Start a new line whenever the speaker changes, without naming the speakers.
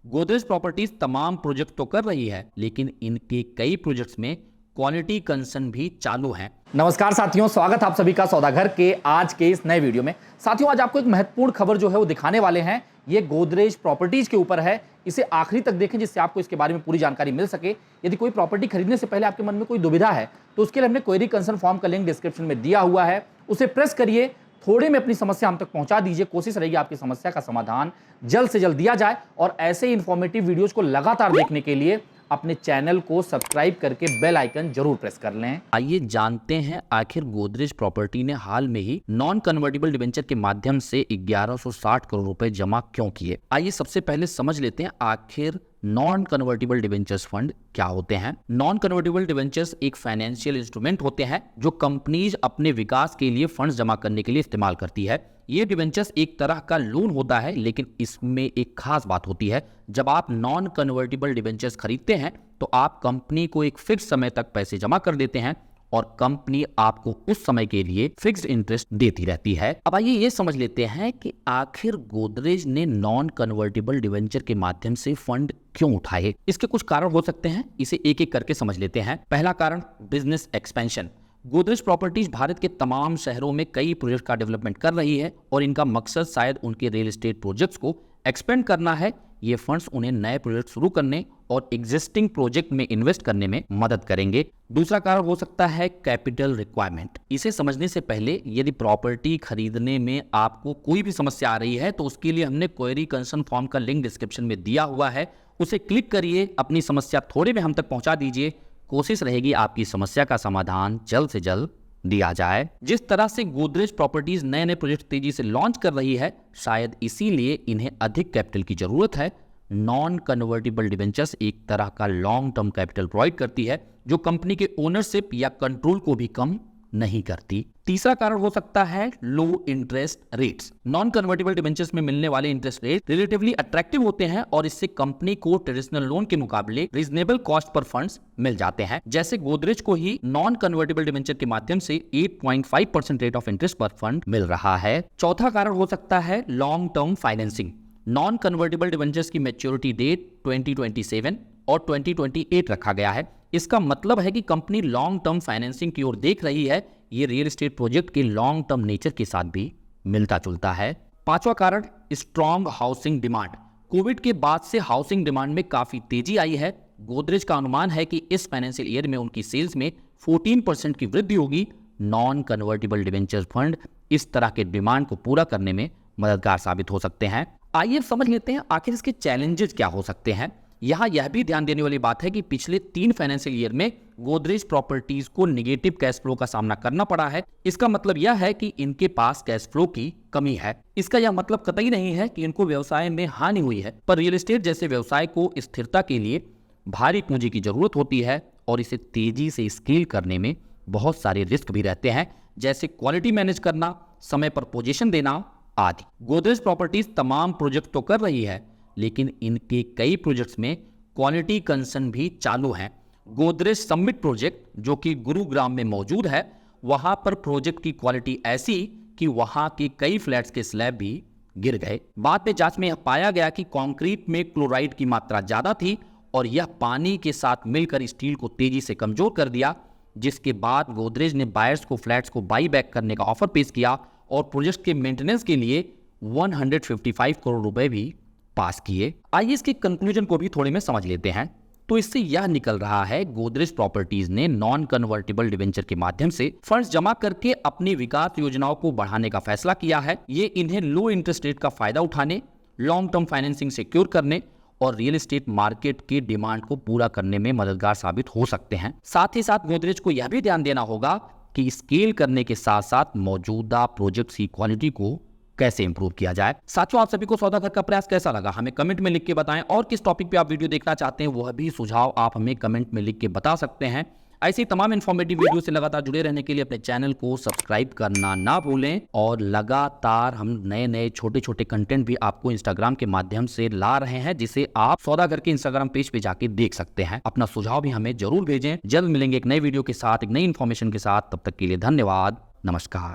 Godrej properties तमाम project तो कर रही है, लेकिन इनके कई प्रोजेक्ट्स में क्वालिटी कंसर्न भी चालू है।
नमस्कार साथियों, स्वागत है आप सभी का सौदागर के आज के इस नए वीडियो में। साथियों, आज आपको एक महत्वपूर्ण खबर जो है वो दिखाने वाले हैं। ये गोदरेज प्रॉपर्टीज के ऊपर है। इसे आखिरी तक देखें जिससे आपको इसके बारे में पूरी जानकारी मिल सके। यदि कोई प्रॉपर्टी खरीदने से पहले आपके मन में कोई दुविधा है तो उसके लिए हमने क्वेरी कंसर्न फॉर्म का लिंक डिस्क्रिप्शन में दिया हुआ है, उसे प्रेस करिए। थोड़े में अपनी समस्या हम तक पहुंचा दीजिए। कोशिश रहेगी आपकी समस्या का समाधान जल्द से जल्द दिया जाए। और ऐसे इंफॉर्मेटिव वीडियोस को लगातार देखने के लिए अपने चैनल को सब्सक्राइब करके बेल आइकन जरूर प्रेस कर लें।
आइए जानते हैं आखिर गोदरेज प्रॉपर्टी ने हाल में ही नॉन कन्वर्टिबल डिबेंचर के माध्यम से 1160 करोड़ रुपए जमा क्यों किए। आइए सबसे पहले समझ लेते हैं आखिर नॉन कन्वर्टिबल डिबेंचर्स फंड क्या होते हैं। नॉन कन्वर्टिबल डिबेंचर्स एक फाइनेंशियल इंस्ट्रूमेंट होते हैं जो कंपनीज अपने विकास के लिए फंड्स जमा करने के लिए इस्तेमाल करती है। ये डिबेंचर्स एक तरह का लोन होता है, लेकिन इसमें एक खास बात होती है। जब आप नॉन कन्वर्टिबल डिबेंचर्स खरीदते हैं तो आप कंपनी को एक फिक्स समय तक पैसे जमा कर देते हैं और कंपनी आपको उस समय के लिए फिक्स्ड इंटरेस्ट देती रहती है। अब आइए ये समझ लेते हैं कि आखिर गोदरेज ने नॉन कन्वर्टिबल डिबेंचर के माध्यम से फंड क्यों उठाए। इसके कुछ कारण हो सकते हैं, इसे एक एक करके समझ लेते हैं। पहला कारण, business expansion. Godrej properties Bharat के तमाम शहरों में कई प्रोजेक्ट का डेवलपमेंट कर रही है और इनका मकसद शायद उनके रियल एस्टेट प्रोजेक्ट्स को एक्सपेंड करना है। ये फंड्स उन्हें नए प्रोजेक्ट शुरू करने और एग्जिस्टिंग प्रोजेक्ट में इन्वेस्ट करने में मदद करेंगे। दूसरा कारण हो सकता है कैपिटल रिक्वायरमेंट। इसे समझने से पहले यदि प्रॉपर्टी खरीदने में आपको कोई भी समस्या आ रही है तो उसके लिए हमने क्वेरी कंसर्न फॉर्म का लिंक डिस्क्रिप्शन में दिया हुआ है, उसे क्लिक करिए, अपनी समस्या थोड़े में हम तक पहुंचा दीजिए। कोशिश रहेगी आपकी समस्या का समाधान जल्द से जल्द दिया जाए। जिस तरह से गोदरेज प्रॉपर्टीज नए नए प्रोजेक्ट तेजी से लॉन्च कर रही है, शायद इसीलिए इन्हें अधिक कैपिटल की जरूरत है। नॉन कन्वर्टिबल डिबेंचर्स एक तरह का लॉन्ग टर्म कैपिटल प्रोवाइड करती है जो कंपनी के ओनरशिप या कंट्रोल को भी कम नहीं करती। तीसरा कारण हो सकता है लो interest rates. Non convertible debentures में मिलने वाले इंटरेस्ट रेट रिलेटिवली अट्रैक्टिव होते हैं और इससे कंपनी को ट्रेडिशनल लोन के मुकाबले रीजनेबल कॉस्ट पर फंड्स मिल जाते हैं। जैसे गोदरेज को ही नॉन कन्वर्टिबल डिबेंचर के माध्यम से 8.5% रेट ऑफ इंटरेस्ट पर फंड मिल रहा है। चौथा कारण हो सकता है long term financing. Non convertible debentures की मैच्योरिटी डेट 2027 और 2028 रखा गया है। इसका मतलब है कि कंपनी लॉन्ग टर्म फाइनेंसिंग की ओर देख रही है। ये रियल एस्टेट प्रोजेक्ट के लॉन्ग टर्म नेचर के साथ भी मिलता जुलता है। पांचवा कारण, स्ट्रॉन्ग हाउसिंग डिमांड। कोविड के बाद से हाउसिंग डिमांड में काफी तेजी आई है। गोदरेज का अनुमान है कि इस फाइनेंशियल ईयर में उनकी सेल्स में 14% की वृद्धि होगी। नॉन कन्वर्टिबल डिबेंचर फंड इस तरह के डिमांड को पूरा करने में मददगार साबित हो सकते हैं। आइए समझ लेते हैं आखिर इसके चैलेंजेस क्या हो सकते हैं। यहाँ यह भी ध्यान देने वाली बात है कि पिछले 3 फाइनेंशियल ईयर में गोदरेज प्रॉपर्टीज को नेगेटिव कैश फ्लो का सामना करना पड़ा है। इसका मतलब यह है कि इनके पास कैश फ्लो की कमी है। इसका यह मतलब कतई नहीं है कि इनको व्यवसाय में हानि हुई है, पर रियल एस्टेट जैसे व्यवसाय को स्थिरता के लिए भारी पूंजी की जरूरत होती है और इसे तेजी से स्केल करने में बहुत सारे रिस्क भी रहते हैं, जैसे क्वालिटी मैनेज करना, समय पर पोजीशन देना आदि। गोदरेज प्रॉपर्टीज तमाम प्रोजेक्ट तो कर रही है, लेकिन इनके कई प्रोजेक्ट्स में क्वालिटी कंसर्न भी चालू हैं। गोदरेज समिट प्रोजेक्ट जो कि गुरुग्राम में मौजूद है, वहां पर प्रोजेक्ट की क्वालिटी ऐसी कि वहां के कई फ्लैट्स के स्लैब भी गिर गए। बाद में जांच में यह पाया गया कि कंक्रीट में क्लोराइड की मात्रा ज्यादा थी और यह पानी के साथ मिलकर स्टील को तेजी से कमजोर कर दिया, जिसके बाद गोदरेज ने बायर्स को फ्लैट्स को बाई बैक करने का ऑफर पेश किया और प्रोजेक्ट के मेंटेनेंस के लिए 155 करोड़ रुपए भी पास किए। आइए इसके कंक्लूजन को भी थोड़े में समझ लेते हैं। तो इससे यह निकल रहा है, गोदरेज प्रॉपर्टीज ने नॉन कन्वर्टिबल डिबेंचर के माध्यम से फंड्स जमा करके अपनी विकास योजनाओं को बढ़ाने का फैसला किया है। ये इन्हें लो इंटरेस्ट रेट का फायदा उठाने, लॉन्ग टर्म फाइनेंसिंग सिक्योर करने और रियल एस्टेट मार्केट के डिमांड को पूरा करने में मददगार साबित हो सकते हैं। साथ ही साथ गोदरेज को यह भी ध्यान देना होगा कि स्केल करने के साथ साथ मौजूदा प्रोजेक्ट्स की क्वालिटी को कैसे इंप्रूव किया जाए। साथियों, आप सभी को सौदागर का प्रयास कैसा लगा हमें कमेंट में लिख के बताएं और किस टॉपिक पे आप वीडियो देखना चाहते हैं वह भी सुझाव आप हमें कमेंट में लिख के बता सकते हैं। ऐसे ही तमाम इन्फॉर्मेटिव वीडियो से लगातार जुड़े रहने के लिए अपने चैनल को सब्सक्राइब करना ना भूलें और लगातार हम नए नए छोटे छोटे कंटेंट भी आपको इंस्टाग्राम के माध्यम से ला रहे हैं, जिसे आप सौदागर के इंस्टाग्राम पेज पे जाके देख सकते हैं। अपना सुझाव भी हमें जरूर भेजें। जल्द मिलेंगे एक नए वीडियो के साथ, एक नई इन्फॉर्मेशन के साथ। तब तक के लिए धन्यवाद, नमस्कार।